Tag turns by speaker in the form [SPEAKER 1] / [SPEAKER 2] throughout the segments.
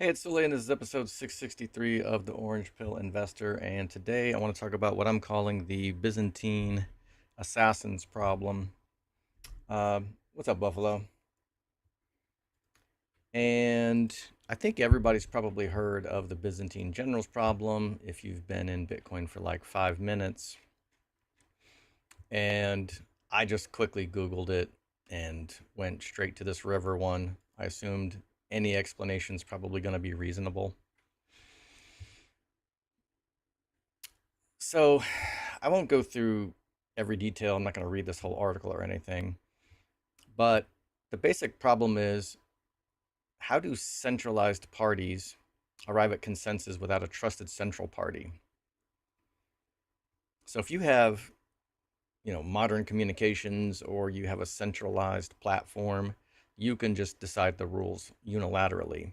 [SPEAKER 1] Hey, it's Sule, and this is episode 663 of the Orange Pill Investor. And today I want to talk about what I'm calling the Byzantine Assassins Problem. What's up, Buffalo? And I think everybody's probably heard of the Byzantine Generals Problem if you've been in Bitcoin for like 5 minutes. And I just quickly Googled it and went straight to this river one. I assumed any explanation is probably going to be reasonable. So I won't go through every detail. I'm not going to read this whole article or anything. But the basic problem is, how do centralized parties arrive at consensus without a trusted central party? So if you have, modern communications or you have a centralized platform, you can just decide the rules unilaterally.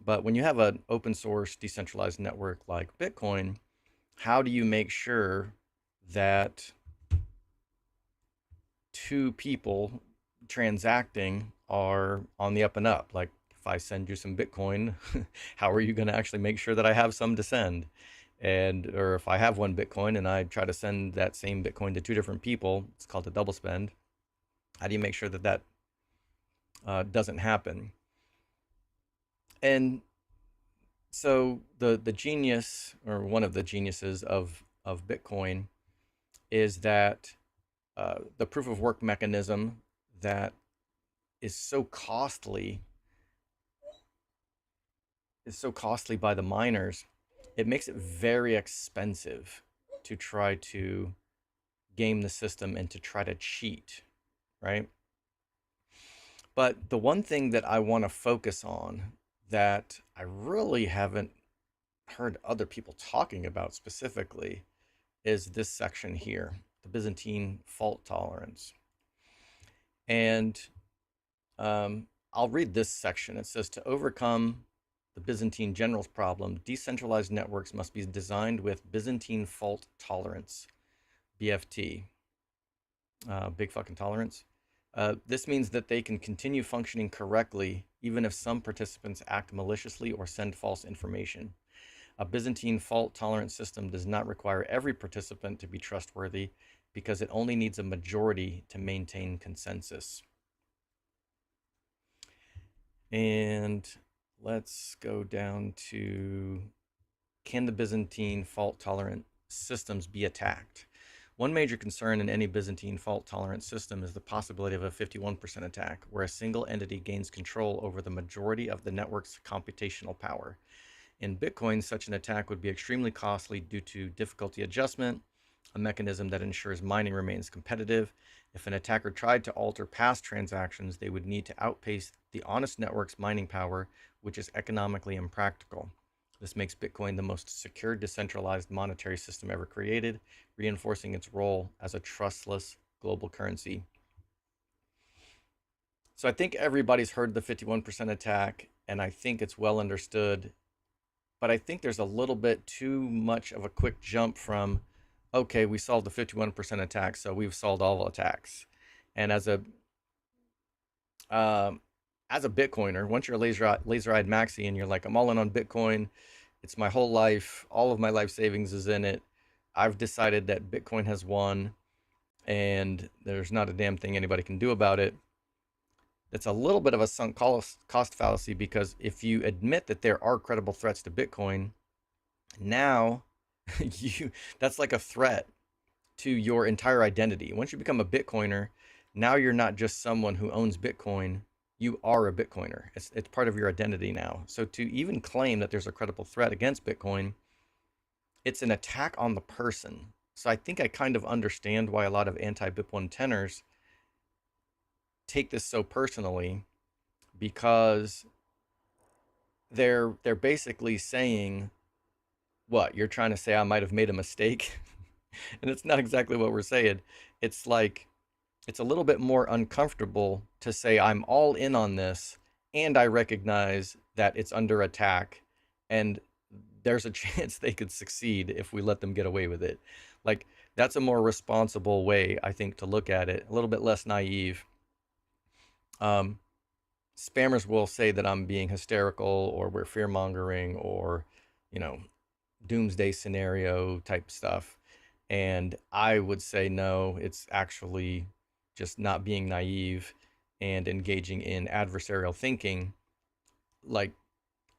[SPEAKER 1] But when you have an open source decentralized network like Bitcoin, how do you make sure that two people transacting are on the up and up? Like, if I send you some Bitcoin, how are you going to actually make sure that I have some to send? And, or if I have one Bitcoin and I try to send that same Bitcoin to two different people, it's called a double spend. How do you make sure that doesn't happen? And so the genius, or one of the geniuses of Bitcoin, is that the proof of work mechanism that is so costly by the miners, it makes it very expensive to try to game the system and to try to cheat, right? But the one thing that I want to focus on that I really haven't heard other people talking about specifically is this section here, the Byzantine fault tolerance. And I'll read this section. It says, to overcome the Byzantine generals problem, decentralized networks must be designed with Byzantine fault tolerance, BFT, big fucking tolerance. This means that they can continue functioning correctly even if some participants act maliciously or send false information. A Byzantine fault tolerance system does not require every participant to be trustworthy because it only needs a majority to maintain consensus. And let's go down to, can the Byzantine fault tolerant systems be attacked? One major concern in any Byzantine fault tolerant system is the possibility of a 51% attack, where a single entity gains control over the majority of the network's computational power. In Bitcoin, such an attack would be extremely costly due to difficulty adjustment, a mechanism that ensures mining remains competitive. If an attacker tried to alter past transactions, they would need to outpace the honest network's mining power, which is economically impractical. This makes Bitcoin the most secure decentralized monetary system ever created, reinforcing its role as a trustless global currency. So I think everybody's heard the 51% attack, and I think it's well understood. But I think there's a little bit too much of a quick jump from, okay, we solved the 51% attack, so we've solved all attacks. And as a Bitcoiner, once you're a laser-eyed maxi and you're like, I'm all in on Bitcoin, it's my whole life, all of my life savings is in it. I've decided that Bitcoin has won, and there's not a damn thing anybody can do about it. It's a little bit of a sunk cost fallacy, because if you admit that there are credible threats to Bitcoin, now that's like a threat to your entire identity. Once you become a Bitcoiner, now you're not just someone who owns Bitcoin, you are a Bitcoiner. It's part of your identity now. So to even claim that there's a credible threat against Bitcoin, it's an attack on the person. So I think I kind of understand why a lot of anti-BIP1 tenors take this so personally, because they're basically saying, what, you're trying to say I might have made a mistake? And it's not exactly what we're saying. It's like, it's a little bit more uncomfortable to say I'm all in on this, and I recognize that it's under attack, and there's a chance they could succeed if we let them get away with it. Like, that's a more responsible way, I think, to look at it, a little bit less naive. Um, spammers will say that I'm being hysterical or we're fear mongering or, you know, doomsday scenario type stuff. And I would say no, it's actually just not being naive and engaging in adversarial thinking. Like,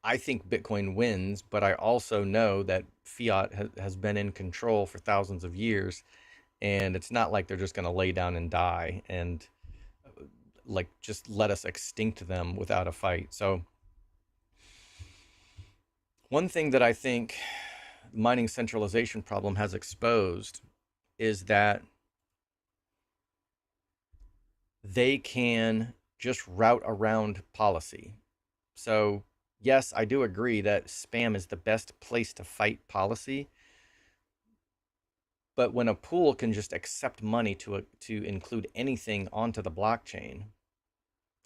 [SPEAKER 1] I think Bitcoin wins, but I also know that fiat has been in control for thousands of years. And it's not like they're just going to lay down and die and like just let us extinct them without a fight. So, one thing that I think mining centralization problem has exposed is that they can just route around policy. So, yes, I do agree that spam is the best place to fight policy, but when a pool can just accept money to include anything onto the blockchain,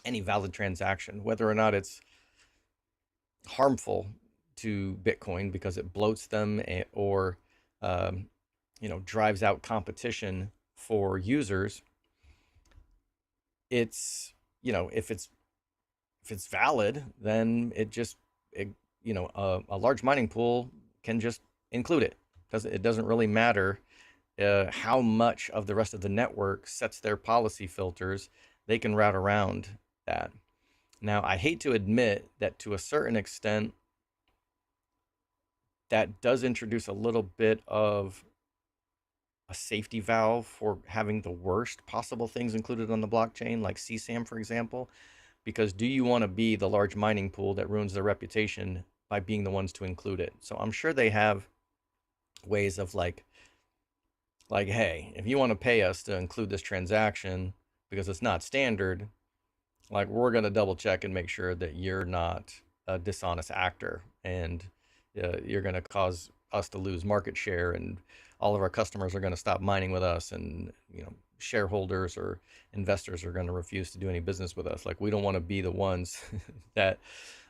[SPEAKER 1] any valid transaction, whether or not it's harmful to Bitcoin because it bloats them or um, drives out competition for users, it's if it's valid, then a large mining pool can just include it. It doesn't really matter how much of the rest of the network sets their policy filters. They can route around that. Now, I hate to admit that to a certain extent, that does introduce a little bit of a safety valve for having the worst possible things included on the blockchain, like CSAM, for example. Because do you want to be the large mining pool that ruins their reputation by being the ones to include it? So I'm sure they have ways of like, hey, if you want to pay us to include this transaction because it's not standard, like we're going to double check and make sure that you're not a dishonest actor and you're going to cause us to lose market share and all of our customers are going to stop mining with us and shareholders or investors are going to refuse to do any business with us. Like we don't want to be the ones that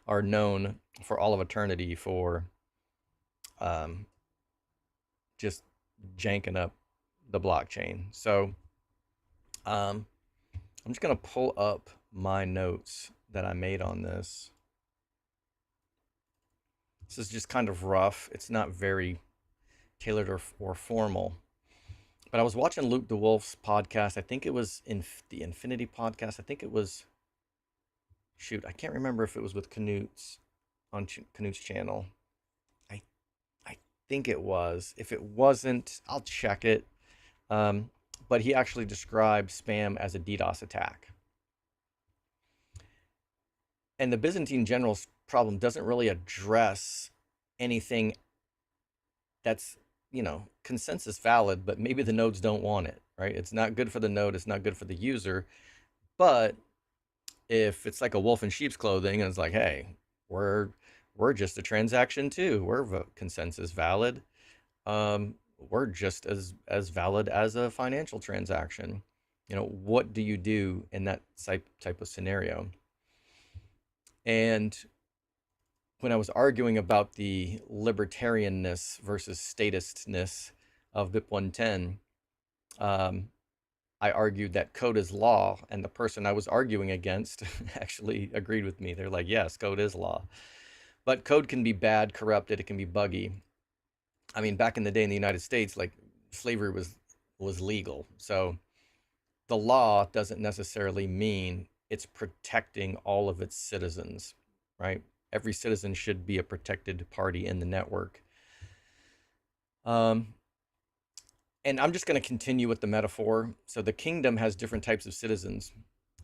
[SPEAKER 1] are known for all of eternity for um, just janking up the blockchain. So um, I'm just going to pull up my notes that I made on this. This is just kind of rough. It's not very tailored or formal. But I was watching Luke DeWolf's podcast. I think it was in the Infinity podcast. I think it was, shoot, I can't remember if it was with Knut's on Knut's channel. I I think it was. If it wasn't, I'll check it. Um, but he actually described spam as a DDoS attack. And the Byzantine generals problem doesn't really address anything that's consensus valid, but maybe the nodes don't want it, right? It's not good for the node, it's not good for the user. But if it's like a wolf in sheep's clothing and it's like, hey, we're just a transaction too, we're consensus valid, we're just as valid as a financial transaction. What do you do in that type of scenario? And when I was arguing about the libertarianness versus statistness of BIP 110, I argued that code is law, and the person I was arguing against actually agreed with me. They're like, yes, code is law. But code can be bad, corrupted, it can be buggy. I mean, back in the day in the United States, like slavery was legal. So the law doesn't necessarily mean it's protecting all of its citizens, right? Every citizen should be a protected party in the network. And I'm just going to continue with the metaphor. So the kingdom has different types of citizens.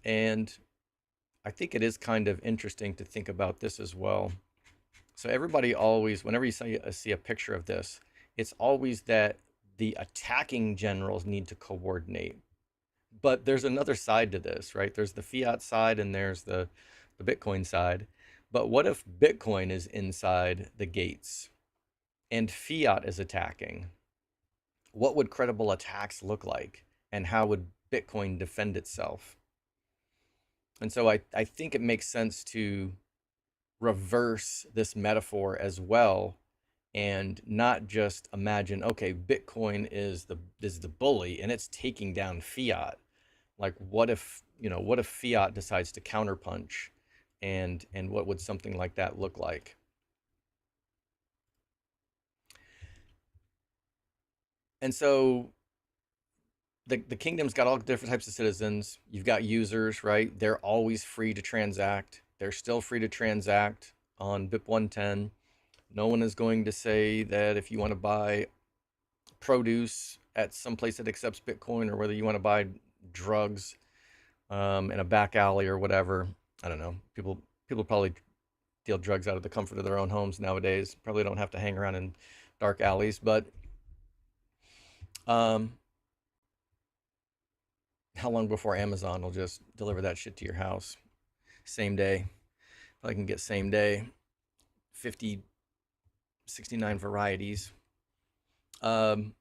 [SPEAKER 1] And I think it is kind of interesting to think about this as well. So everybody always, whenever you see a picture of this, it's always that the attacking generals need to coordinate. But there's another side to this, right? There's the fiat side and there's the Bitcoin side. But what if Bitcoin is inside the gates and fiat is attacking? What would credible attacks look like? And how would Bitcoin defend itself? And so I think it makes sense to reverse this metaphor as well and not just imagine, okay, Bitcoin is the bully and it's taking down fiat. Like what if fiat decides to counterpunch and what would something like that look like. And so the kingdom's got all different types of citizens. You've got users, right? They're always free to transact. They're still free to transact on BIP 110. No one is going to say that if you want to buy produce at some place that accepts Bitcoin, or whether you want to buy drugs in a back alley or whatever. I don't know. People probably deal drugs out of the comfort of their own homes nowadays. Probably don't have to hang around in dark alleys, but um, how long before Amazon will just deliver that shit to your house same day? I can get same day 50, 69 varieties. Um,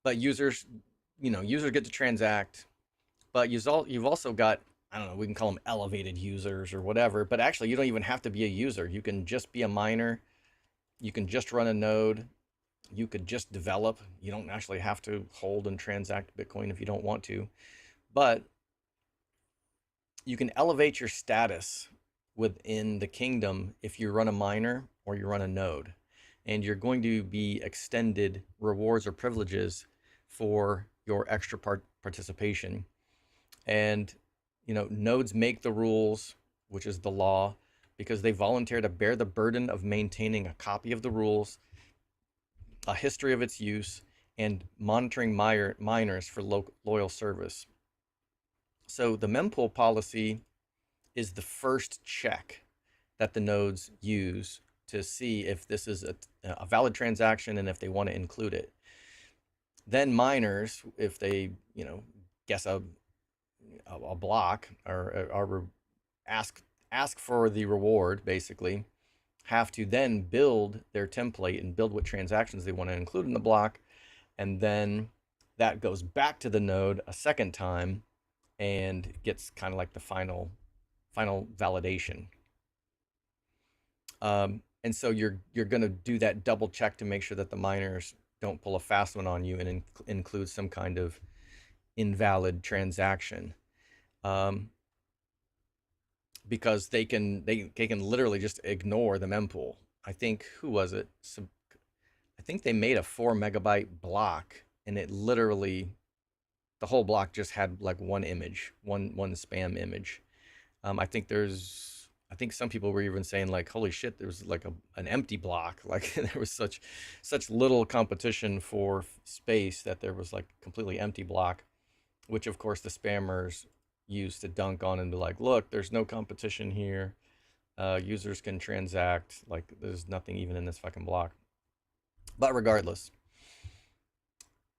[SPEAKER 1] but users, users get to transact, but you've also got, I don't know, we can call them elevated users or whatever, but actually you don't even have to be a user. You can just be a miner. You can just run a node. You could just develop. You don't actually have to hold and transact Bitcoin if you don't want to, but you can elevate your status within the kingdom if you run a miner or you run a node, and you're going to be extended rewards or privileges for your extra participation. And nodes make the rules, which is the law, because they volunteer to bear the burden of maintaining a copy of the rules, a history of its use, and monitoring miners for loyal service. So the mempool policy is the first check that the nodes use to see if this is a valid transaction and if they want to include it. Then miners, if they guess a block, or ask for the reward, basically have to then build their template and build what transactions they want to include in the block, and then that goes back to the node a second time and gets kind of like the final validation. And so you're going to do that double check to make sure that the miners don't pull a fast one on you and include some kind of invalid transaction, because they can literally just ignore the mempool. I think, who was it? I think they made a 4 megabyte block, and it literally, the whole block just had like one image, one spam image. I think some people were even saying like, holy shit, there was like an empty block. Like there was such little competition for space that there was like completely empty block, which of course the spammers used to dunk on and be like, look, there's no competition here. Users can transact, like there's nothing even in this fucking block. But regardless,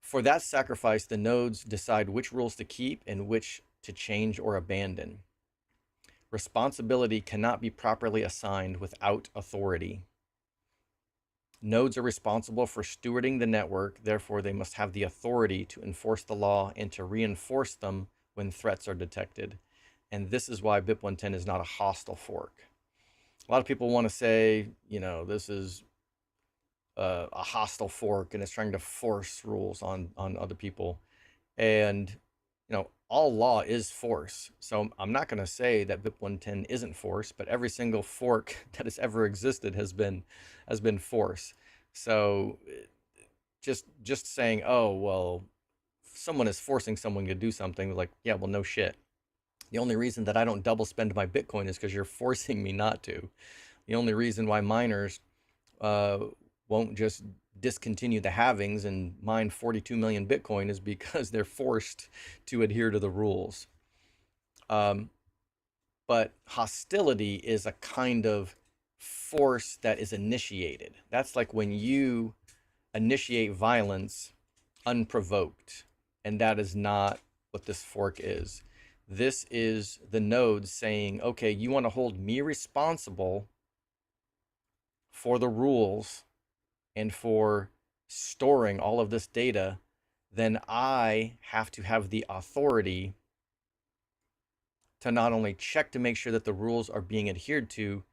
[SPEAKER 1] for that sacrifice, the nodes decide which rules to keep and which to change or abandon. Responsibility cannot be properly assigned without authority. Nodes are responsible for stewarding the network, therefore they must have the authority to enforce the law and to reinforce them when threats are detected. And this is why BIP 110 is not a hostile fork. A lot of people want to say, this is a hostile fork and it's trying to force rules on other people. And all law is force. So I'm not going to say that BIP 110 isn't force, but every single fork that has ever existed has been force. So just saying, oh well, someone is forcing someone to do something, like, yeah, well, no shit. The only reason that I don't double spend my Bitcoin is because you're forcing me not to. The only reason why miners won't just discontinue the halvings and mine 42 million Bitcoin is because they're forced to adhere to the rules. But hostility is a kind of force that is initiated. That's like when you initiate violence unprovoked, and that is not what this fork is. This is the node saying, okay, you want to hold me responsible for the rules and for storing all of this data, then I have to have the authority to not only check to make sure that the rules are being adhered to,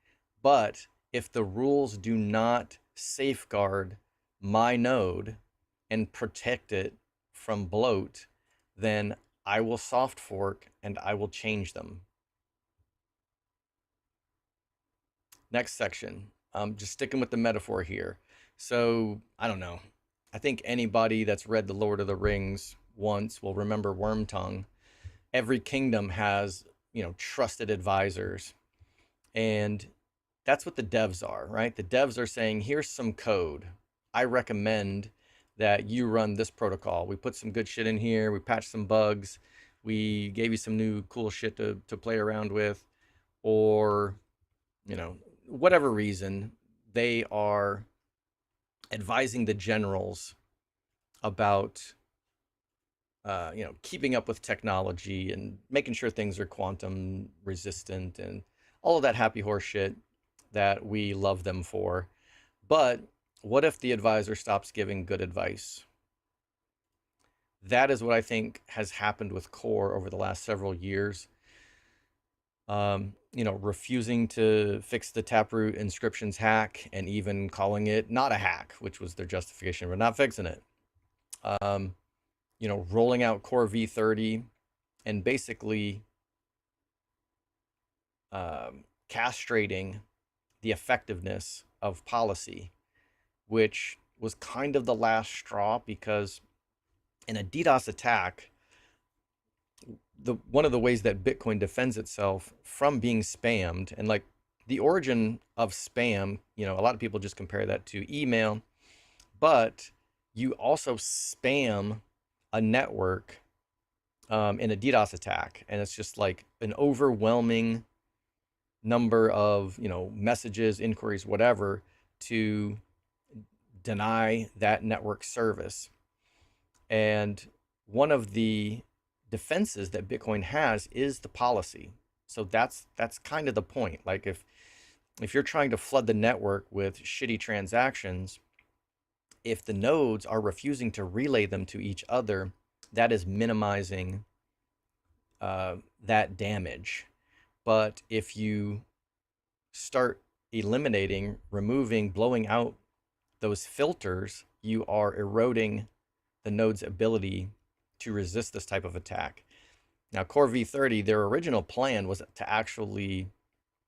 [SPEAKER 1] but if the rules do not safeguard my node and protect it from bloat, then I will soft fork and I will change them. Next section. Just sticking with the metaphor here. So, I don't know. I think anybody that's read The Lord of the Rings once will remember Wormtongue. Every kingdom has, trusted advisors. And that's what the devs are, right? The devs are saying, here's some code. I recommend that you run this protocol. We put some good shit in here. We patched some bugs. We gave you some new cool shit to play around with. Or, whatever reason, they are advising the generals about, keeping up with technology and making sure things are quantum resistant and all of that happy horse shit that we love them for. But what if the advisor stops giving good advice? That is what I think has happened with Core over the last several years. Refusing to fix the Taproot inscriptions hack and even calling it not a hack, which was their justification for not fixing it. Um, rolling out Core V30 and basically castrating the effectiveness of policy, which was kind of the last straw because in a DDoS attack, one of the ways that Bitcoin defends itself from being spammed, and like the origin of spam, a lot of people just compare that to email, but you also spam a network in a DDoS attack, and it's just like an overwhelming number of messages, inquiries, whatever, to deny that network service. And one of the defenses that Bitcoin has is the policy. So that's kind of the point. Like if you're trying to flood the network with shitty transactions, if the nodes are refusing to relay them to each other, that is minimizing that damage. But if you start eliminating, removing, blowing out those filters, you are eroding the node's ability to resist this type of attack. Now, Core V30, their original plan was to actually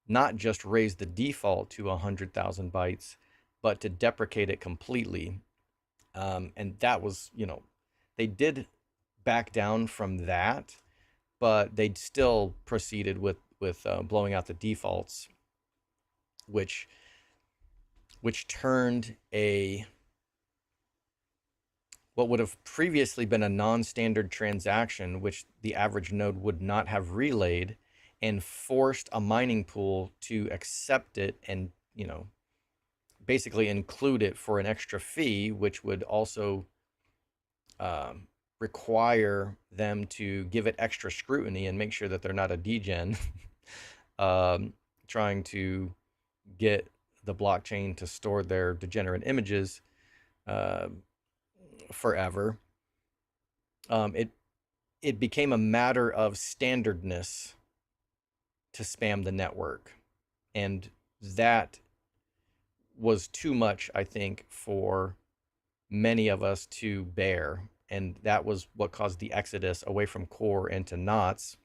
[SPEAKER 1] not just raise the default to 100,000 bytes, but to deprecate it completely. And that was, they did back down from that, but they still proceeded with blowing out the defaults, which turned what would have previously been a non-standard transaction, which the average node would not have relayed, and forced a mining pool to accept it and, basically include it for an extra fee, which would also require them to give it extra scrutiny and make sure that they're not a degen trying to get the blockchain to store their degenerate images forever. It became a matter of standardness to spam the network, and that was too much, I think, for many of us to bear, and that was what caused the exodus away from Core and to knots,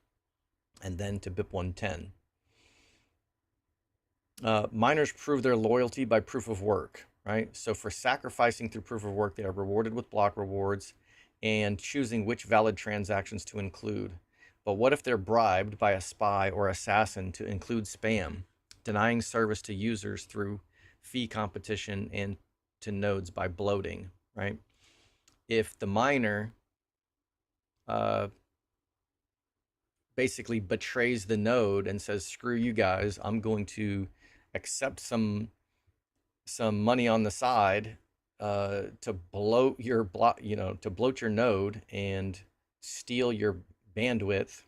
[SPEAKER 1] and then to BIP 110. Miners prove their loyalty by proof of work, right? So for sacrificing through proof of work, they are rewarded with block rewards and choosing which valid transactions to include. But what if they're bribed by a spy or assassin to include spam, denying service to users through fee competition and to nodes by bloating, right? If the miner basically betrays the node and says, screw you guys, I'm going to accept some money on the side to bloat your to bloat your node and steal your bandwidth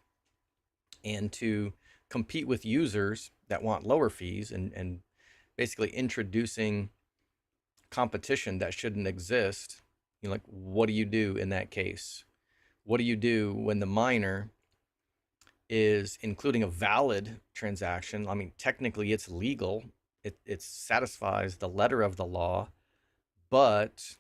[SPEAKER 1] and to compete with users that want lower fees and basically introducing competition that shouldn't exist. Like, what do you do in that case? What do you do when the miner is including a valid transaction? I mean, technically it's legal. It satisfies the letter of the law, but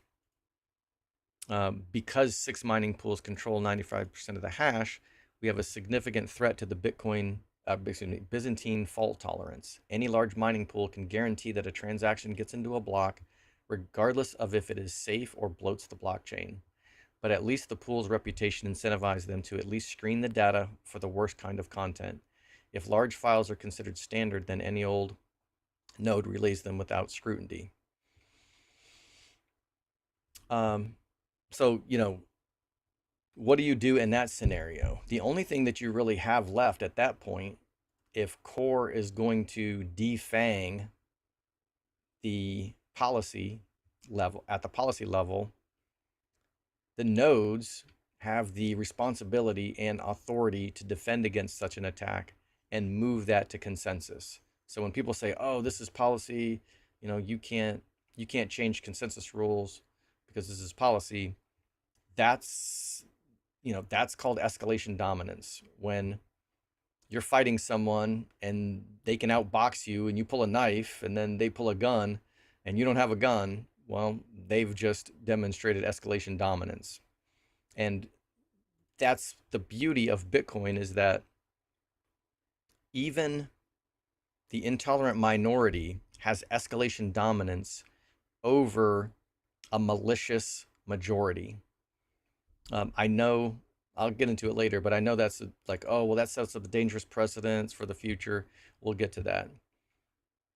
[SPEAKER 1] because 6 mining pools control 95% of the hash, we have a significant threat to the Bitcoin Byzantine fault tolerance. Any large mining pool can guarantee that a transaction gets into a block, regardless of if it is safe or bloats the blockchain. But at least the pool's reputation incentivizes them to at least screen the data for the worst kind of content. If large files are considered standard, then any old node relays them without scrutiny. So, what do you do in that scenario? The only thing that you really have left at that point, if core is going to defang the policy level, at the policy level, the nodes have the responsibility and authority to defend against such an attack and move that to consensus. So when people say, "Oh, this is policy," you can't change consensus rules because this is policy, that's that's called escalation dominance. When you're fighting someone and they can outbox you and you pull a knife and then they pull a gun and you don't have a gun, well, they've just demonstrated escalation dominance. And that's the beauty of Bitcoin, is that even the intolerant minority has escalation dominance over a malicious majority. I know, I'll get into it later, but I know that's like, oh, well, that sets up dangerous precedents for the future. We'll get to that.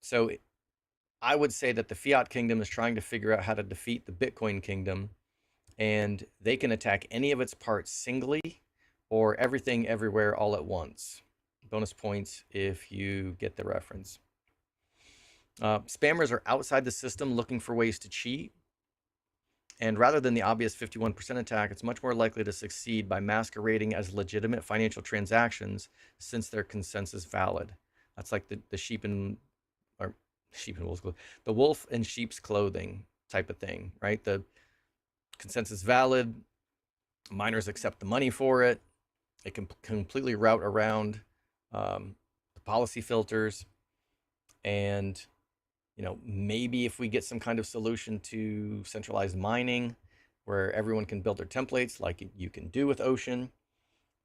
[SPEAKER 1] So I would say that the fiat kingdom is trying to figure out how to defeat the Bitcoin kingdom, and they can attack any of its parts singly or everything everywhere all at once. Bonus points if you get the reference. Spammers are outside the system looking for ways to cheat. And rather than the obvious 51% attack, it's much more likely to succeed by masquerading as legitimate financial transactions since their consensus valid. That's like the sheep and wolf's clothing, the wolf in sheep's clothing type of thing, right? The consensus valid, miners accept the money for it. It can completely route around the policy filters. And maybe if we get some kind of solution to centralized mining where everyone can build their templates like you can do with Ocean,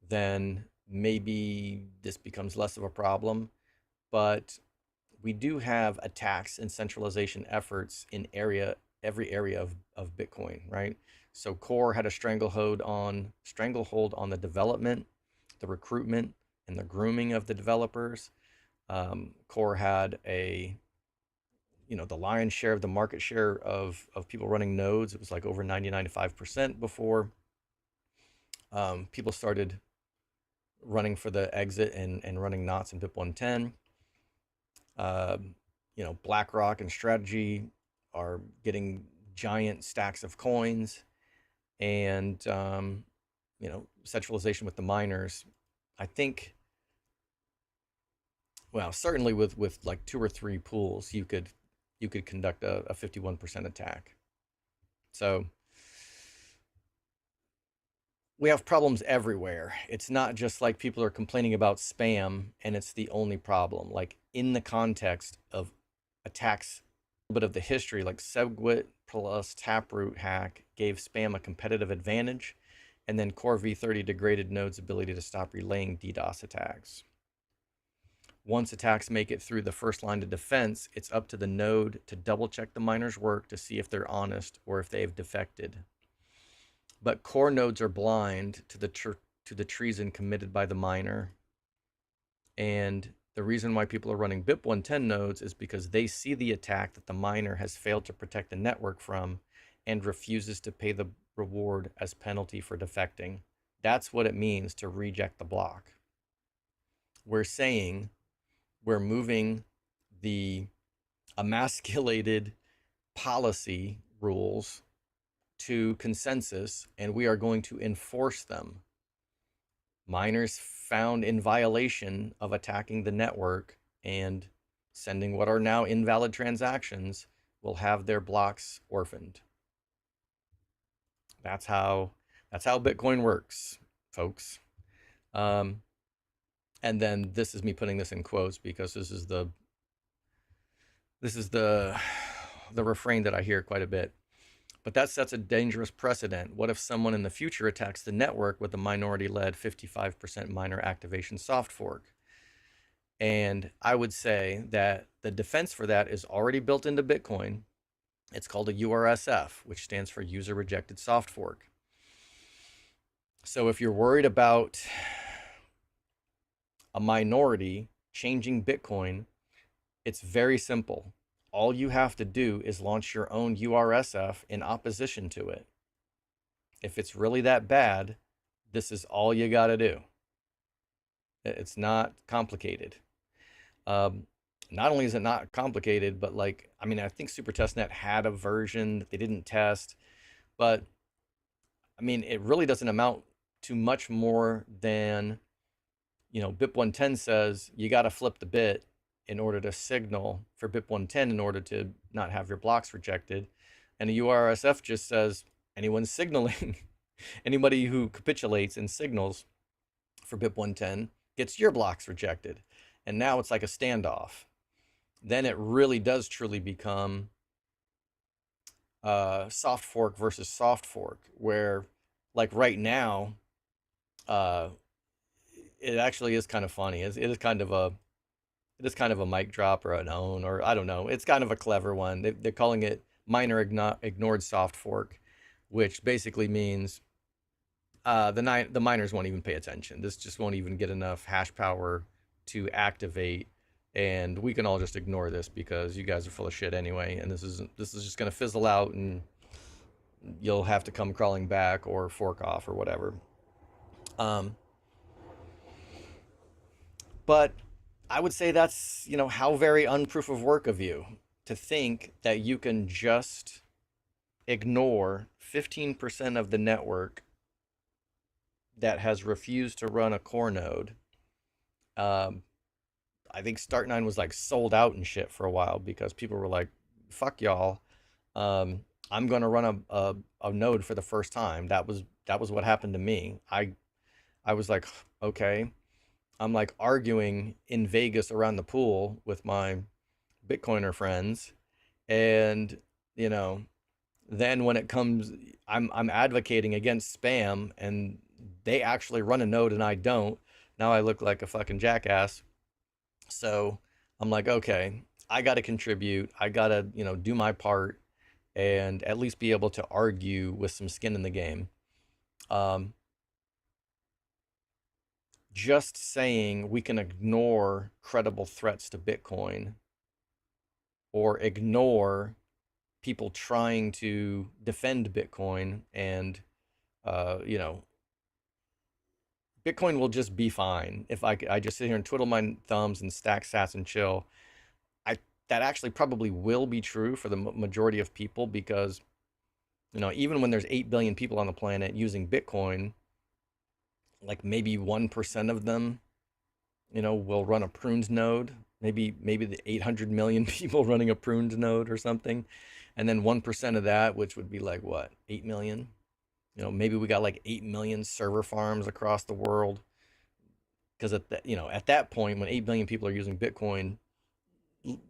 [SPEAKER 1] then maybe this becomes less of a problem. But we do have attacks and centralization efforts in every area of Bitcoin, right? So Core had a stranglehold on the development, the recruitment, and the grooming of the developers. Core had the lion's share of the market share of people running nodes. It was like over 95% before people started running for the exit and running knots in BIP 110. BlackRock and Strategy are getting giant stacks of coins, and centralization with the miners. I think, well, certainly with like 2 or 3 pools, you could conduct a 51% attack. So we have problems everywhere. It's not just like people are complaining about spam and it's the only problem. Like in the context of attacks, a bit of the history, like SegWit plus Taproot hack gave spam a competitive advantage, and then Core v30 degraded nodes' ability to stop relaying DDoS attacks. Once attacks make it through the first line of defense, it's up to the node to double check the miner's work to see if they're honest or if they've defected. But core nodes are blind to the treason committed by the miner. And the reason why people are running BIP 110 nodes is because they see the attack that the miner has failed to protect the network from and refuses to pay the reward as penalty for defecting. That's what it means to reject the block. We're saying we're moving the emasculated policy rules to consensus, and we are going to enforce them. Miners found in violation of attacking the network and sending what are now invalid transactions will have their blocks orphaned. That's how Bitcoin works, folks. And then this is me putting this in quotes because this is the refrain that I hear quite a bit. But that sets a dangerous precedent. What if someone in the future attacks the network with a minority-led 55% miner activation soft fork? And I would say that the defense for that is already built into Bitcoin. It's called a URSF, which stands for user rejected soft fork. So if you're worried about a minority changing Bitcoin, it's very simple. All you have to do is launch your own URSF in opposition to it. If it's really that bad, this is all you got to do. It's not complicated. Um, Not only is it not complicated, but like, I mean, I think Super Testnet had a version that they didn't test, but I mean, it really doesn't amount to much more than, BIP 110 says you got to flip the bit in order to signal for BIP 110 in order to not have your blocks rejected. And the URSF just says anyone signaling, anybody who capitulates and signals for BIP 110 gets your blocks rejected. And now it's like a standoff. Then it really does truly become soft fork versus soft fork, where like right now, uh, it actually is kind of funny. It is kind of a mic drop or an own, or I don't know. It's kind of a clever one. They're calling it miner ignored soft fork, which basically means the miners won't even pay attention. This just won't even get enough hash power to activate, and we can all just ignore this because you guys are full of shit anyway. And this is just gonna fizzle out, and you'll have to come crawling back or fork off or whatever. Um, but I would say that's how very unproof of work of you to think that you can just ignore 15% of the network that has refused to run a core node. Um, I think Start9 was like sold out and shit for a while because people were like, "Fuck y'all, um, I'm gonna run a node for the first time." That was what happened to me. I was like, okay. I'm like arguing in Vegas around the pool with my Bitcoiner friends, and you know, then when it comes, I'm advocating against spam, and they actually run a node and I don't. Now I look like a fucking jackass. So I'm like, okay, I got to contribute. I got to, do my part and at least be able to argue with some skin in the game. Um, just saying we can ignore credible threats to Bitcoin or ignore people trying to defend Bitcoin and, uh, you know, Bitcoin will just be fine if I just sit here and twiddle my thumbs and stack sats and chill. I That actually probably will be true for the majority of people because even when there's 8 billion people on the planet using Bitcoin, like maybe 1% of them will run a pruned node. Maybe the 800 million people running a pruned node or something, and then 1% of that, which would be like what, 8 million. Maybe we got like 8 million server farms across the world, because at that point when 8 billion people are using Bitcoin,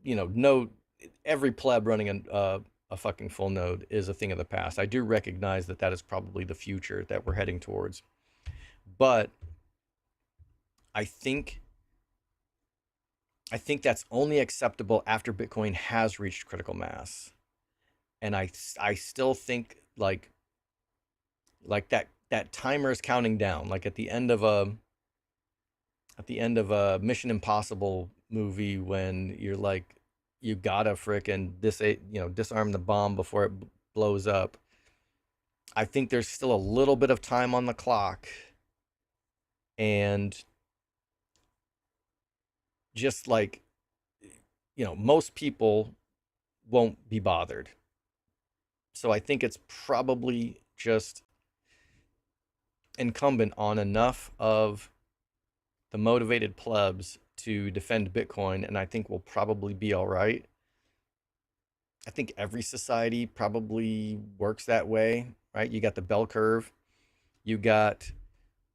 [SPEAKER 1] no, every pleb running a fucking full node is a thing of the past. I do recognize that that is probably the future that we're heading towards, but I think I think that's only acceptable after Bitcoin has reached critical mass. And I still think like that timer is counting down, like at the end of a Mission Impossible movie, when you're like, you gotta frickin' disarm the bomb before it blows up. I think there's still a little bit of time on the clock, and just like, most people won't be bothered. So I think it's probably just incumbent on enough of the motivated plebs to defend Bitcoin, and I think we'll probably be all right. I think every society probably works that way, right? You got the bell curve, you got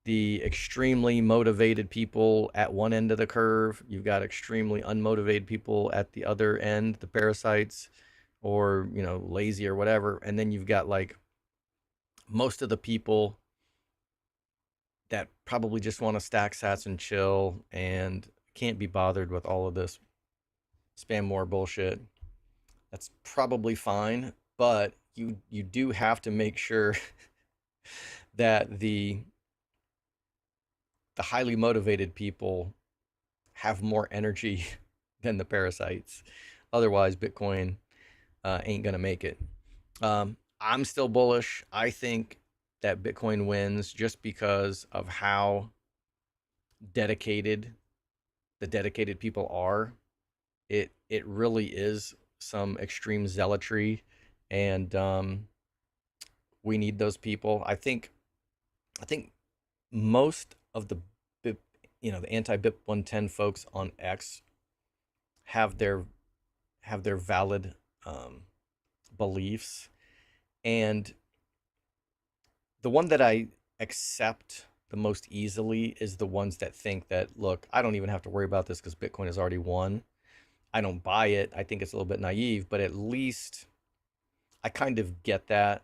[SPEAKER 1] the extremely motivated people at one end of the curve, you've got extremely unmotivated people at the other end, the parasites, or lazy or whatever, and then you've got like most of the people that probably just want to stack sats and chill and can't be bothered with all of this spam war bullshit. That's probably fine, but you do have to make sure that the highly motivated people have more energy than the parasites. Otherwise, Bitcoin ain't gonna make it. I'm still bullish. I think that Bitcoin wins just because of how dedicated the dedicated people are. It really is some extreme zealotry, and we need those people. I think most of the the anti-BIP 110 folks on X have their valid beliefs, and the one that I accept the most easily is the ones that think that, look, I don't even have to worry about this because Bitcoin has already won. I don't buy it. I think it's a little bit naive, but at least I kind of get that.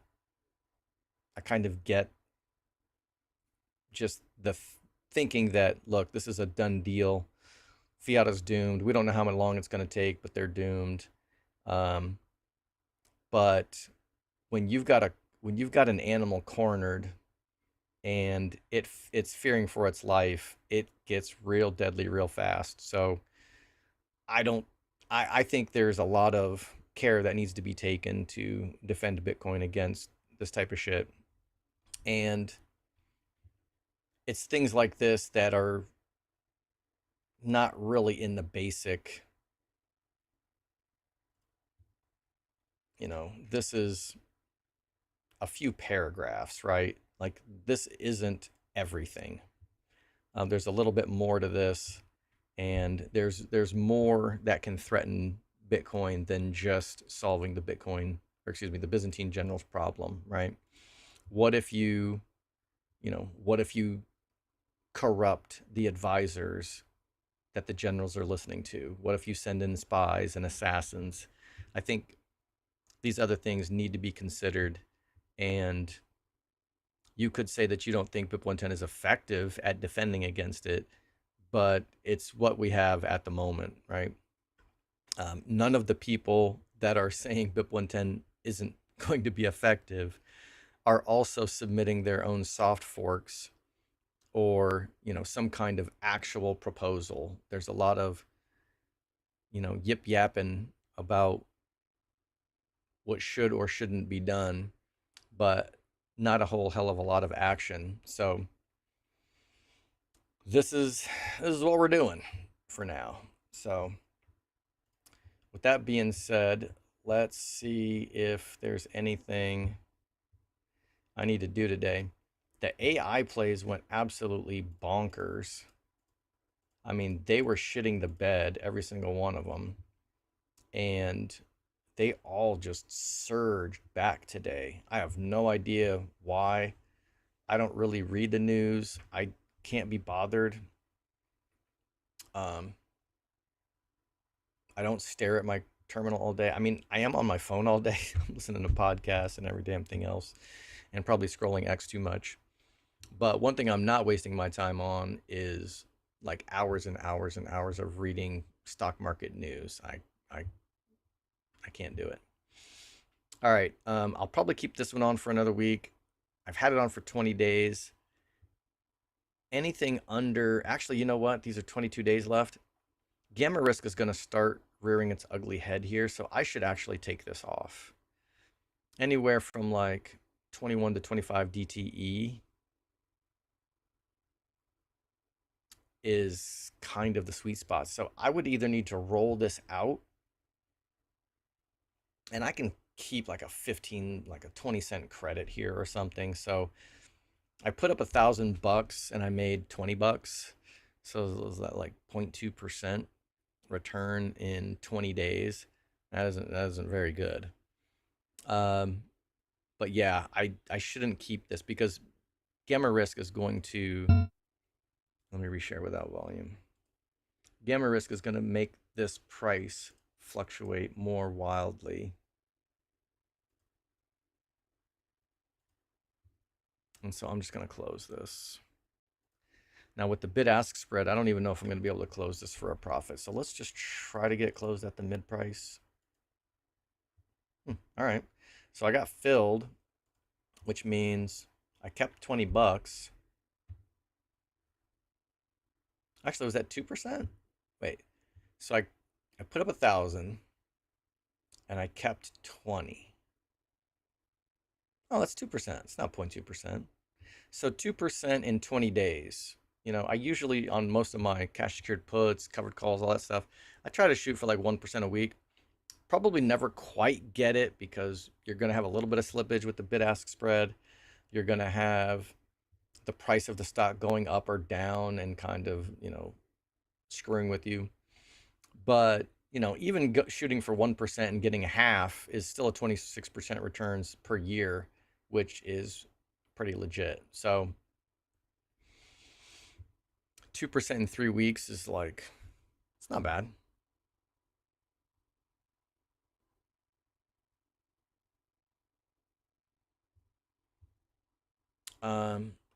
[SPEAKER 1] I kind of get just the thinking that, look, this is a done deal. Fiat is doomed. We don't know how long it's going to take, but they're doomed. Um, but when you've got an animal cornered and it's fearing for its life, it gets real deadly real fast. So I don't. I think there's a lot of care that needs to be taken to defend Bitcoin against this type of shit, and it's things like this that are not really in the basic. This is a few paragraphs, right? Like, this isn't everything. There's a little bit more to this, and there's more that can threaten Bitcoin than just solving the Bitcoin, or excuse me, the Byzantine generals problem, right? What if what if you corrupt the advisors that the generals are listening to? What if you send in spies and assassins? I think these other things need to be considered, and you could say that you don't think BIP 110 is effective at defending against it, but it's what we have at the moment, right? None of the people that are saying BIP 110 isn't going to be effective are also submitting their own soft forks or some kind of actual proposal. There's a lot of yip yapping about what should or shouldn't be done, but not a whole hell of a lot of action. So this is what we're doing for now. So with that being said, let's see if there's anything I need to do today. The AI plays went absolutely bonkers. I mean, they were shitting the bed, every single one of them. And they all just surged back today. I have no idea why. I don't really read the news. I can't be bothered. Um, I don't stare at my terminal all day. I mean, I am on my phone all day. I'm listening to podcasts and every damn thing else, and probably scrolling X too much. But one thing I'm not wasting my time on is like hours and hours and hours of reading stock market news. I, I can't do it. All right. I'll probably keep this one on for another week. I've had it on for 20 days. Anything under, actually, you know what? These are 22 days left. Gamma risk is going to start rearing its ugly head here, so I should actually take this off. Anywhere from like 21 to 25 DTE is kind of the sweet spot. So I would either need to roll this out, and I can keep like a 15, like a 20 cent credit here or something. So I put up $1,000 and I made $20. So it was that like 0.2% return in 20 days. That isn't very good. Um, but yeah, I shouldn't keep this because gamma risk is going to, let me reshare without volume. Gamma risk is going to make this price fluctuate more wildly. And so I'm just going to close this. Now with the bid-ask spread, I don't even know if I'm going to be able to close this for a profit. So let's just try to get closed at the mid price. All right. So I got filled, which means I kept 20 bucks. Actually, was that 2%? Wait. So I put up 1,000 and I kept 20. Oh, that's 2%. It's not 0.2%. So 2% in 20 days. You know, I usually, on most of my cash secured puts, covered calls, all that stuff, I try to shoot for like 1% a week. Probably never quite get it because you're going to have a little bit of slippage with the bid ask spread. You're going to have the price of the stock going up or down and kind of, you know, screwing with you. But, you know, even shooting for 1% and getting a half is still a 26% returns per year, which is pretty legit. So 2% in 3 weeks is like, it's not bad.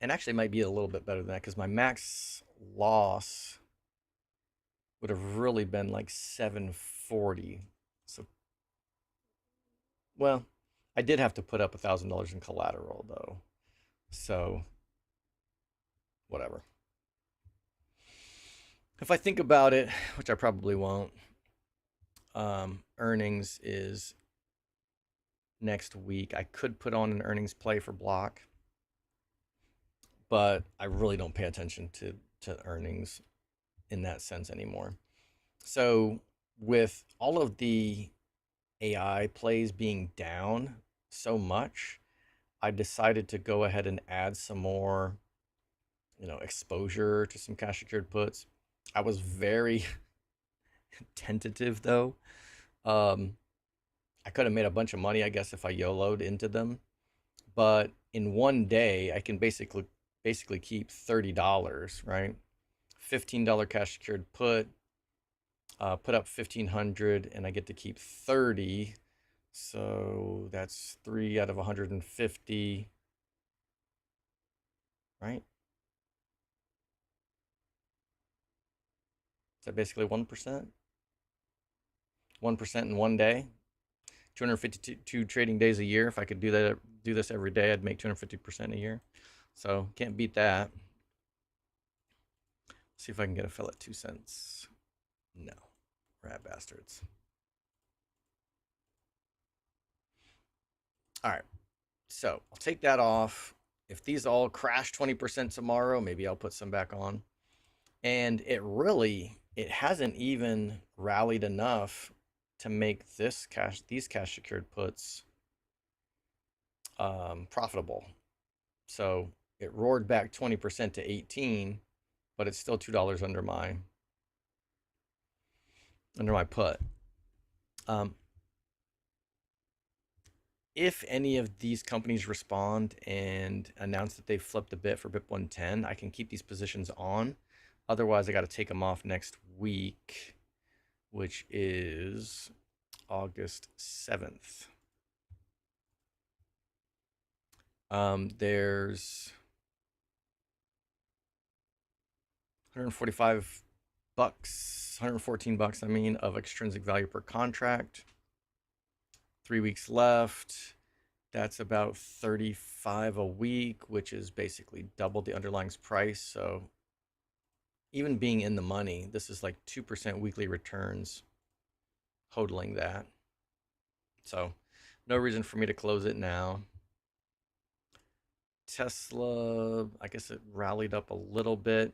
[SPEAKER 1] And actually it might be a little bit better than that because my max loss would have really been like 740. So, well, I did have to put up $1,000 in collateral though. So, whatever. If I think about it, which I probably won't, earnings is next week. I could put on an earnings play for block, but I really don't pay attention to earnings in that sense anymore. So with all of the AI plays being down so much, I decided to go ahead and add some more, you know, exposure to some cash secured puts. I was very tentative though. Um, I could have made a bunch of money, I guess, if I YOLO'd into them. But in one day, I can basically keep $30, right? $15 cash secured put up 1,500 and I get to keep 30. So that's 3 out of 150, right? Is that basically 1%? 1% in one day? 252 trading days a year. If I could do this every day, I'd make 250% a year. So can't beat that. See if I can get a fill at 2 cents. No, rat bastards. All right, so I'll take that off. If these all crash 20% tomorrow, maybe I'll put some back on. And it hasn't even rallied enough to make these cash secured puts profitable. So it roared back 20% to 18, but it's still $2 under my put. If any of these companies respond and announce that they flipped a bit for BIP 110, I can keep these positions on. Otherwise, I got to take them off next week, which is August 7th. There's 145 bucks, 114 bucks, I mean, of extrinsic value per contract. 3 weeks left. That's about 35 a week, which is basically double the underlying price. So even being in the money, this is like 2% weekly returns, hodling that. So no reason for me to close it now. Tesla, I guess it rallied up a little bit.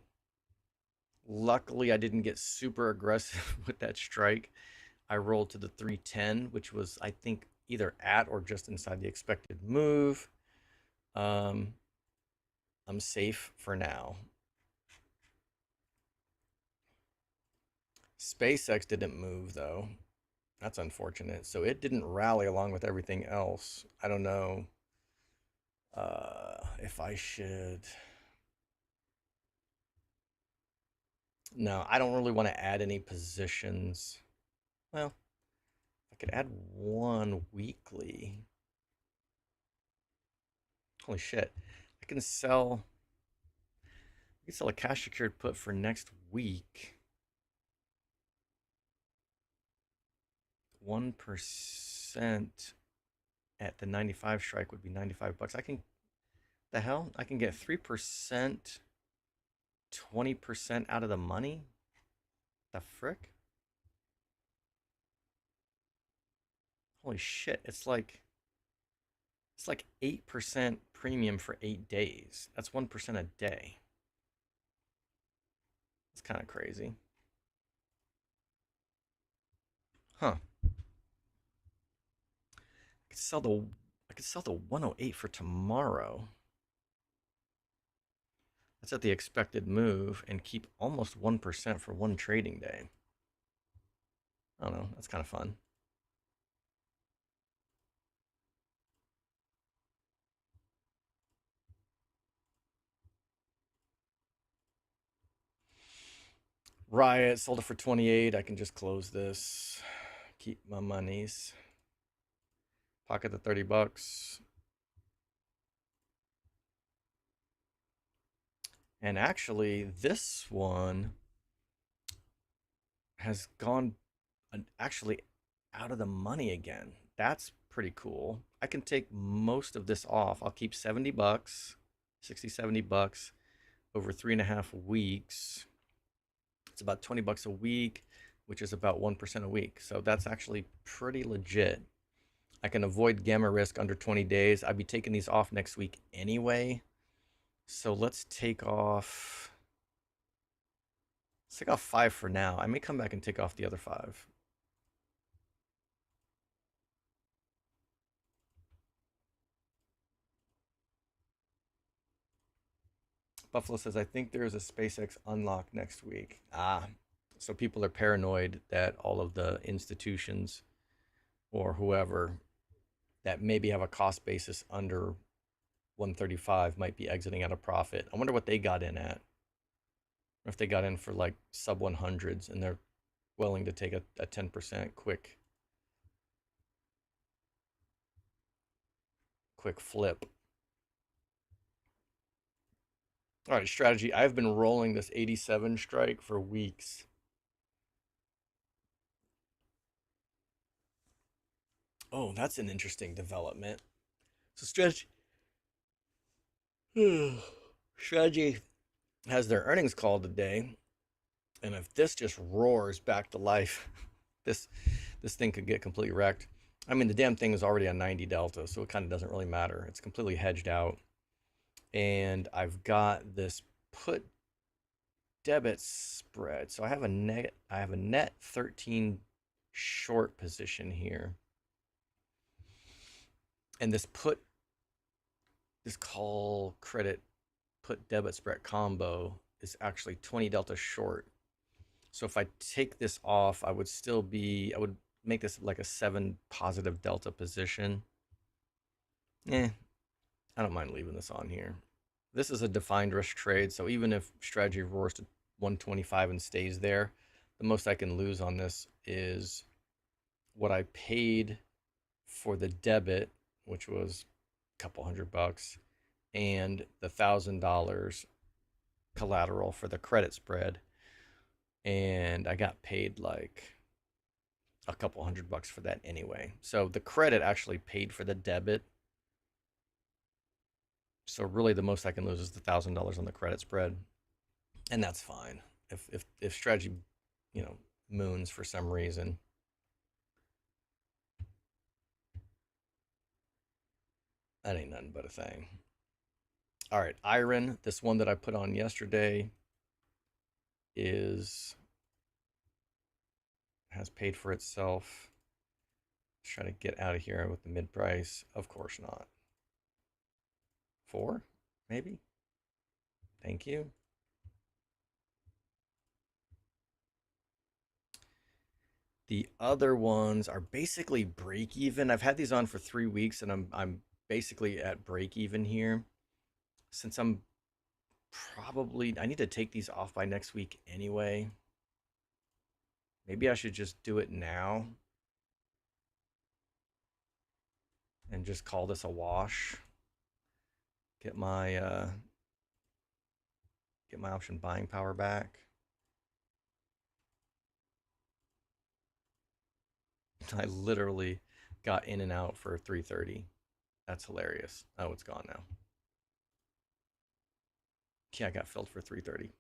[SPEAKER 1] Luckily, I didn't get super aggressive with that strike. I rolled to the 310, which was, I think, either at or just inside the expected move. I'm safe for now. SpaceX didn't move, though. That's unfortunate. So it didn't rally along with everything else. I don't know if I should. No, I don't really want to add any positions. Well, I could add one weekly. Holy shit. I can sell. You can sell a cash secured put for next week. 1% at the 95 strike would be 95 bucks. The hell? I can get 3%, 20% out of the money? The frick? Holy shit, it's like 8% premium for 8 days. That's 1% a day. It's kind of crazy. Huh. I could sell the 108 for tomorrow. That's at the expected move and keep almost 1% for one trading day. I don't know. That's kind of fun. Riot sold it for 28. I can just close this. Keep my monies. Pocket the 30 bucks. And actually, this one has gone actually out of the money again. That's pretty cool. I can take most of this off. I'll keep 70 bucks, 60, 70 bucks over 3.5 weeks. It's about 20 bucks a week, which is about 1% a week. So that's actually pretty legit. I can avoid gamma risk under 20 days. I'd be taking these off next week anyway. So let's take off 5 for now. I may come back and take off the other 5. Buffalo says, I think there is a SpaceX unlock next week. So people are paranoid that all of the institutions or whoever that maybe have a cost basis under 135 might be exiting at a profit. I wonder what they got in at. Or if they got in for like sub 100s and they're willing to take a 10% quick flip. All right, strategy. I've been rolling this 87 strike for weeks. Oh, that's an interesting development. So strategy has their earnings call today, and if this just roars back to life, this thing could get completely wrecked. I mean, the damn thing is already on 90 delta, so it kind of doesn't really matter. It's completely hedged out, and I've got this put debit spread. So I have a net 13 short position here, and this call credit put debit spread combo is actually 20 delta short. So if I take this off, I would make this like a 7 positive delta position. I don't mind leaving this on here. This is a defined risk trade, so even if strategy roars to 125 and stays there, the most I can lose on this is what I paid for the debit, which was a couple $100, and the $1,000 collateral for the credit spread. And I got paid like a couple $100 for that anyway. So the credit actually paid for the debit. So really the most I can lose is the $1,000 on the credit spread. And that's fine. If strategy, moons for some reason. That ain't nothing but a thing. All right, iron, this one that I put on yesterday has paid for itself. Let's try to get out of here with the mid price. Of course not. 4, maybe? Thank you. The other ones are basically break even. I've had these on for 3 weeks and I'm basically at break even here. Since I need to take these off by next week anyway. Maybe I should just do it now and just call this a wash. Get my Get my option buying power back. I literally got in and out for 330. That's hilarious. Oh, it's gone now. Yeah, I got filled for 330.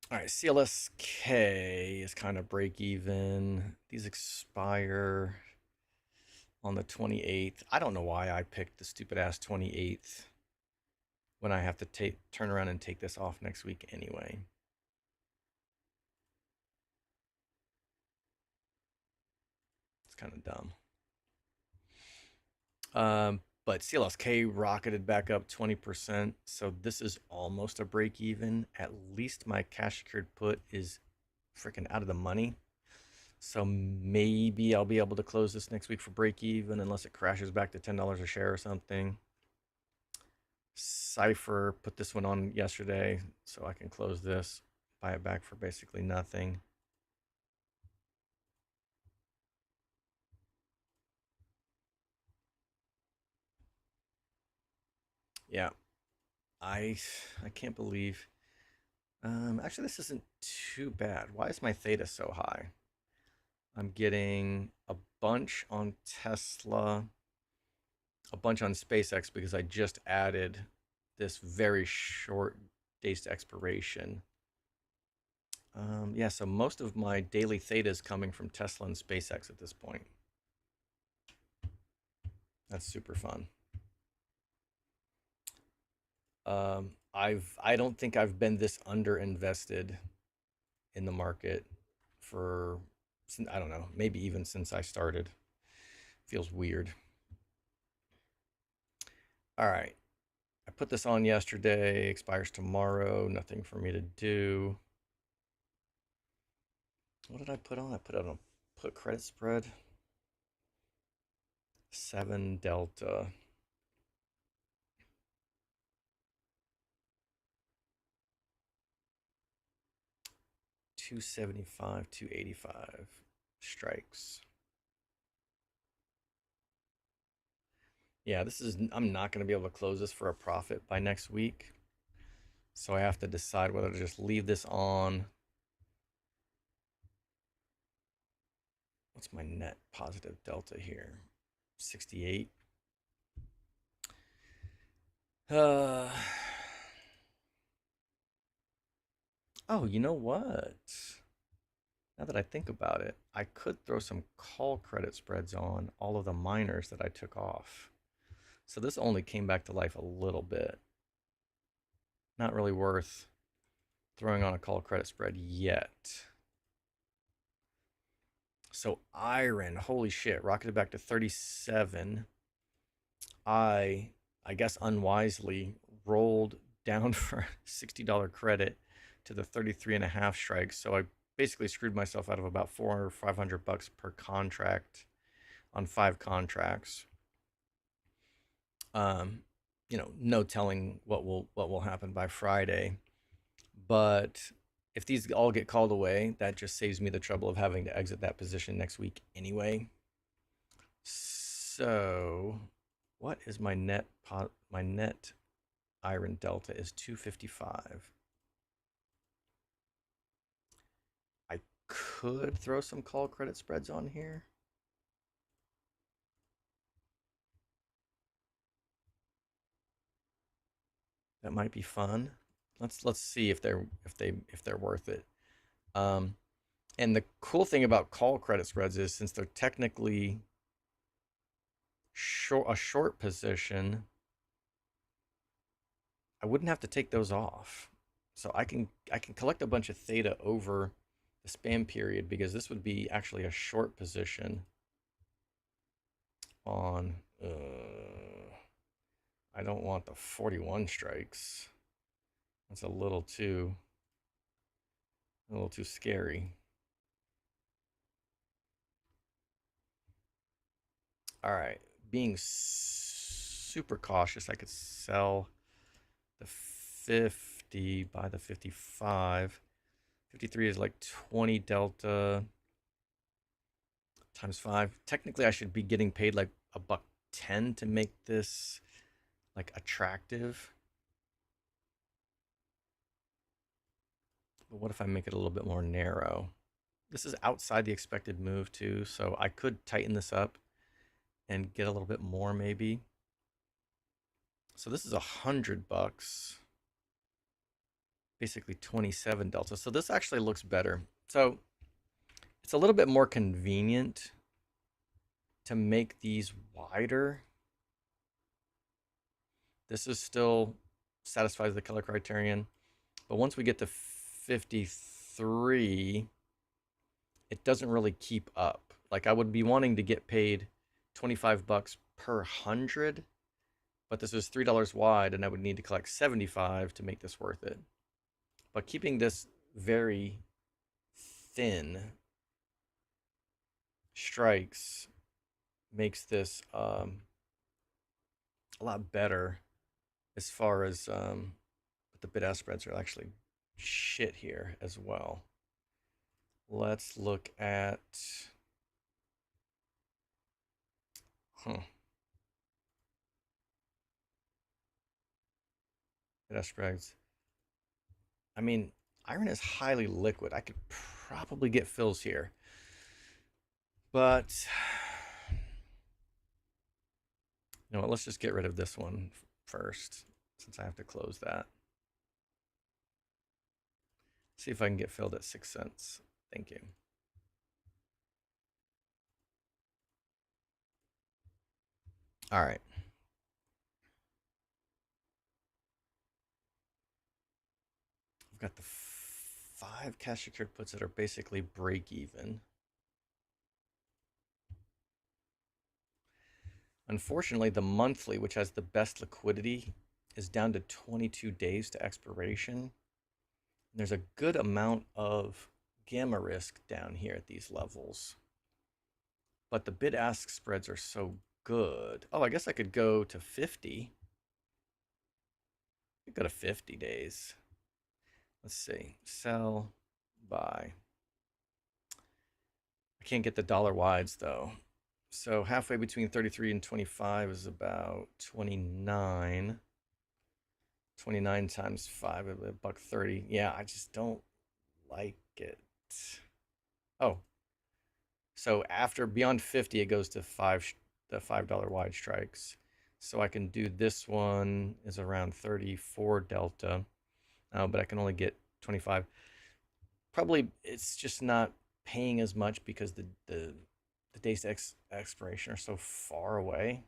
[SPEAKER 1] All right, CLSK is kind of break even. These expire on the 28th. I don't know why I picked the stupid ass 28th when I have to turn around and take this off next week anyway. It's kind of dumb. But CLSK rocketed back up 20%. So this is almost a break even. At least my cash secured put is freaking out of the money. So maybe I'll be able to close this next week for break even unless it crashes back to $10 a share or something. Cypher put this one on yesterday, so I can close this, buy it back for basically nothing. Yeah, I can't believe. Actually, this isn't too bad. Why is my theta so high? I'm getting a bunch on Tesla, a bunch on SpaceX because I just added this very short days to expiration. Yeah, so most of my daily theta is coming from Tesla and SpaceX at this point. That's super fun. I don't think I've been this under invested in the market for, I don't know, maybe even since I started. Feels weird. All right. I put this on yesterday, expires tomorrow, nothing for me to do. What did I put on? I put on a put credit spread. 7 delta. 275, 285 strikes. Yeah, I'm not going to be able to close this for a profit by next week. So I have to decide whether to just leave this on. What's my net positive delta here? 68. Uh, oh, you know what? Now that I think about it, I could throw some call credit spreads on all of the miners that I took off. So this only came back to life a little bit. Not really worth throwing on a call credit spread yet. So iron, holy shit, rocketed back to 37. I guess unwisely rolled down for $60 credit to the 33.5 strikes. So I basically screwed myself out of about 400 or 500 bucks per contract on 5 contracts. No telling what will happen by Friday. But if these all get called away, that just saves me the trouble of having to exit that position next week anyway. So, what is my net? My net iron delta is 255. I could throw some call credit spreads on here. That might be fun. Let's see if they're worth it. And the cool thing about call credit spreads is since they're technically a short position, I wouldn't have to take those off. So I can collect a bunch of theta over the spam period because this would be actually a short position on I don't want the 41 strikes. That's a little too scary. All right, being super cautious, I could sell the 50 by the 55. 53 is like 20 delta times 5. Technically, I should be getting paid like $1.10 to make this like attractive. But what if I make it a little bit more narrow? This is outside the expected move too, so I could tighten this up and get a little bit more maybe. So this is $100, basically 27 delta. So this actually looks better. So it's a little bit more convenient to make these wider. This is still satisfies the color criterion, but once we get to 53, it doesn't really keep up. Like I would be wanting to get paid 25 bucks per 100, but this is $3 wide and I would need to collect 75 to make this worth it. But keeping this very thin strikes makes this a lot better as far as but the bid-ask spreads are actually shit here as well. Let's look at bid-ask spreads. I mean, iron is highly liquid. I could probably get fills here, but you know what? Let's just get rid of this one first, since I have to close that. See if I can get filled at 6 cents. Thank you. All right. We've got the 5 cash secured puts that are basically break even. Unfortunately, the monthly, which has the best liquidity, is down to 22 days to expiration. There's a good amount of gamma risk down here at these levels. But the bid-ask spreads are so good. Oh, I guess I could go to 50. I could go to 50 days. Let's see. Sell, buy. I can't get the dollar wides though. So halfway between 33 and 25 is about 29. 29 times 5, $1.30. Yeah, I just don't like it. Oh, so after beyond 50, it goes to the $5 wide strikes. So I can do this one is around 34 delta, but I can only get 25. Probably it's just not paying as much because the days to expiration are so far away.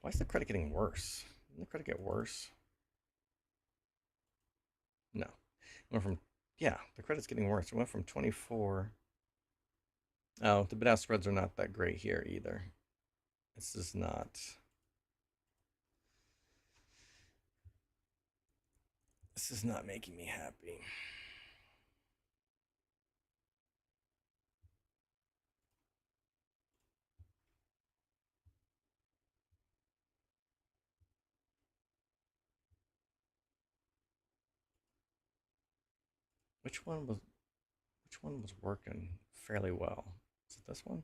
[SPEAKER 1] Why is the credit getting worse? Didn't the credit get worse? No. It went from, yeah, the credit's getting worse. It went from 24. Oh, the bid-ask spreads are not that great here either. This is not. This is not making me happy. Which one was working fairly well? Is it this one?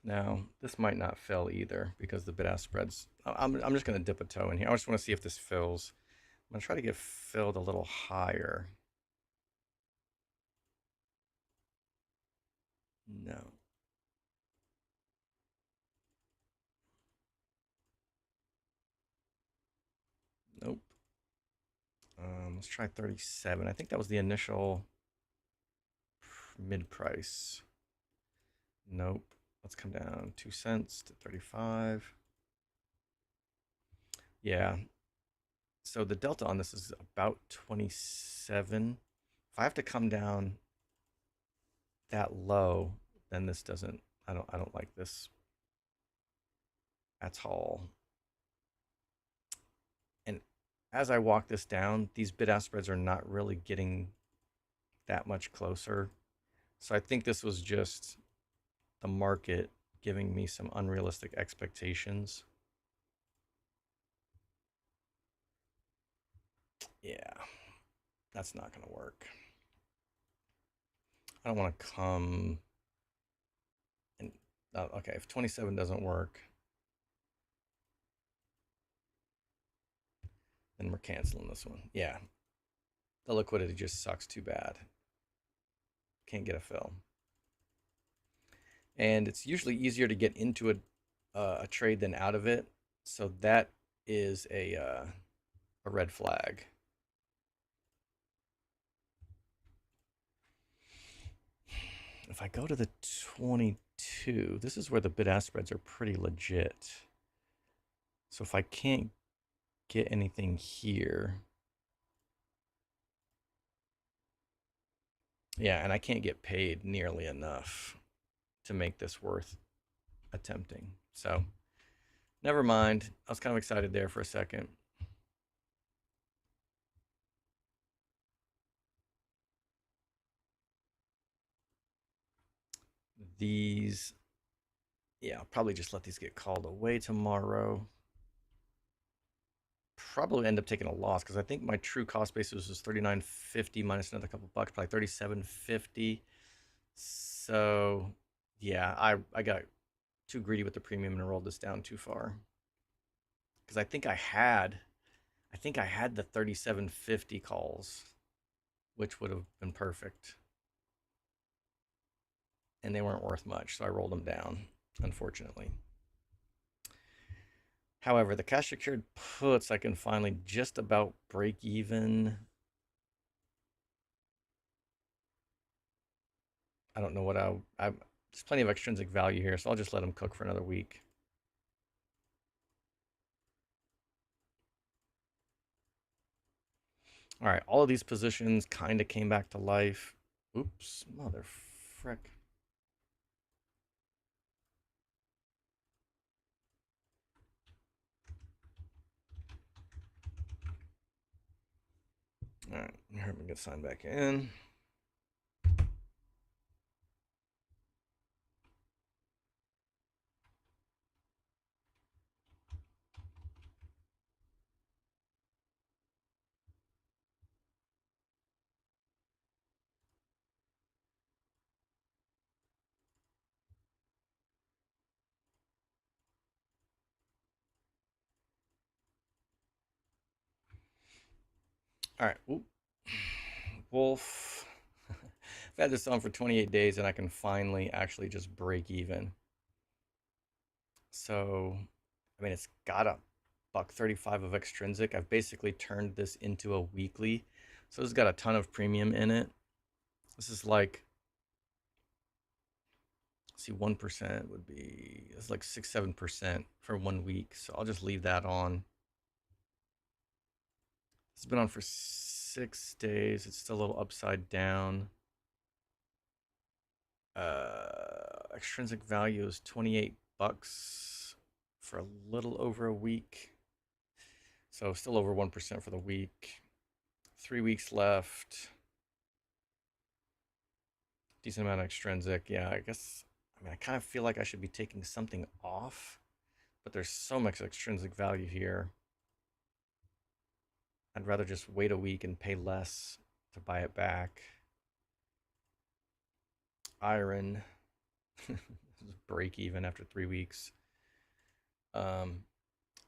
[SPEAKER 1] No, this might not fill either because the bid-ask spreads. I'm just going to dip a toe in here. I just want to see if this fills. I'm going to try to get filled a little higher. No. Nope. Let's try 37. I think that was the initial mid price. Nope. Let's come down 2 cents to 35. Yeah. So the delta on this is about 27. If I have to come down that low, then this doesn't, I don't like this. That's all. And as I walk this down, these bid-ask spreads are not really getting that much closer. So I think this was just the market giving me some unrealistic expectations. Yeah, that's not going to work. I don't want to come and okay, if 27 doesn't work, then we're canceling this one. Yeah, the liquidity just sucks too bad. Can't get a fill. And it's usually easier to get into a trade than out of it. So that is a red flag. If I go to the 22, this is where the bid-ask spreads are pretty legit. So if I can't get anything here, yeah, and I can't get paid nearly enough to make this worth attempting. So never mind. I was kind of excited there for a second. These, yeah, I'll probably just let these get called away tomorrow. Probably end up taking a loss because I think my true cost basis was 39.50 minus another couple bucks, probably 37.50. So yeah, I got too greedy with the premium and rolled this down too far. Because I think I had the 37.50 calls, which would have been perfect. And they weren't worth much, so I rolled them down, unfortunately. However, the cash secured puts I can finally just about break even. I don't know what there's plenty of extrinsic value here, so I'll just let them cook for another week. All right, all of these positions kind of came back to life. Oops, mother frick. All right, here we get signed back in. All right, Wolf. I've had this on for 28 days and I can finally actually just break even. So, I mean, it's got a buck 35 of extrinsic. I've basically turned this into a weekly. So it's got a ton of premium in it. This is like, see, 1% would be, it's like 6-7% for 1 week. So I'll just leave that on. It's been on for 6 days. It's still a little upside down. Extrinsic value is 28 bucks for a little over a week. So still over 1% for the week. 3 weeks left. Decent amount of extrinsic. Yeah, I mean, I kind of feel like I should be taking something off, but there's so much extrinsic value here. I'd rather just wait a week and pay less to buy it back. Iron. Break even after 3 weeks.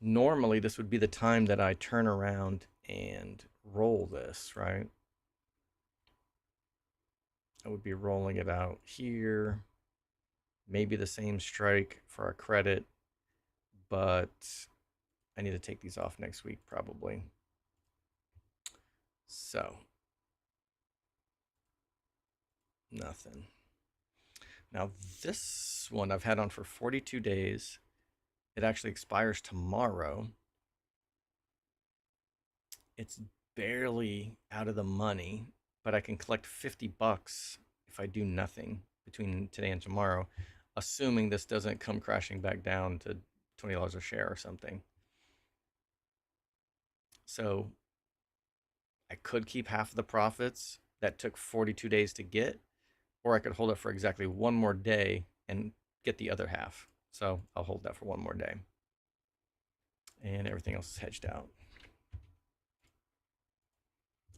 [SPEAKER 1] Normally, this would be the time that I turn around and roll this, right? I would be rolling it out here. Maybe the same strike for a credit, but I need to take these off next week probably. So, nothing. Now, this one I've had on for 42 days. It actually expires tomorrow. It's barely out of the money, but I can collect 50 bucks if I do nothing between today and tomorrow, assuming this doesn't come crashing back down to $20 a share or something. So I could keep half of the profits that took 42 days to get, or I could hold it for exactly one more day and get the other half. So I'll hold that for one more day. And everything else is hedged out.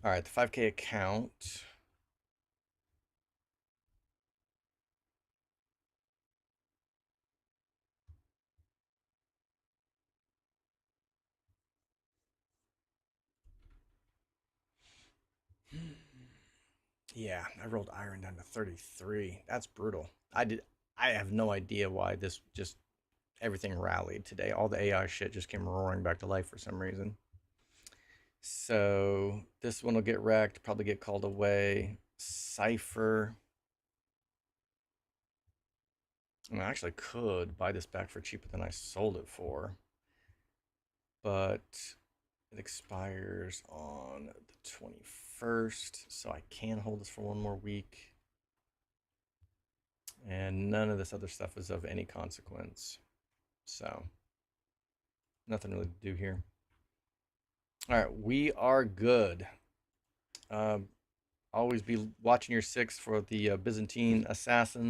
[SPEAKER 1] All right, the 5K account. Yeah, I rolled iron down to 33. That's brutal. I have no idea why this just everything rallied today. All the AI shit just came roaring back to life for some reason. So this one will get wrecked, probably get called away. Cypher. I actually could buy this back for cheaper than I sold it for, but it expires on the 21st, so I can hold this for one more week. And none of this other stuff is of any consequence. So, nothing really to do here. All right, we are good. Always be watching your six for the Byzantine Assassins.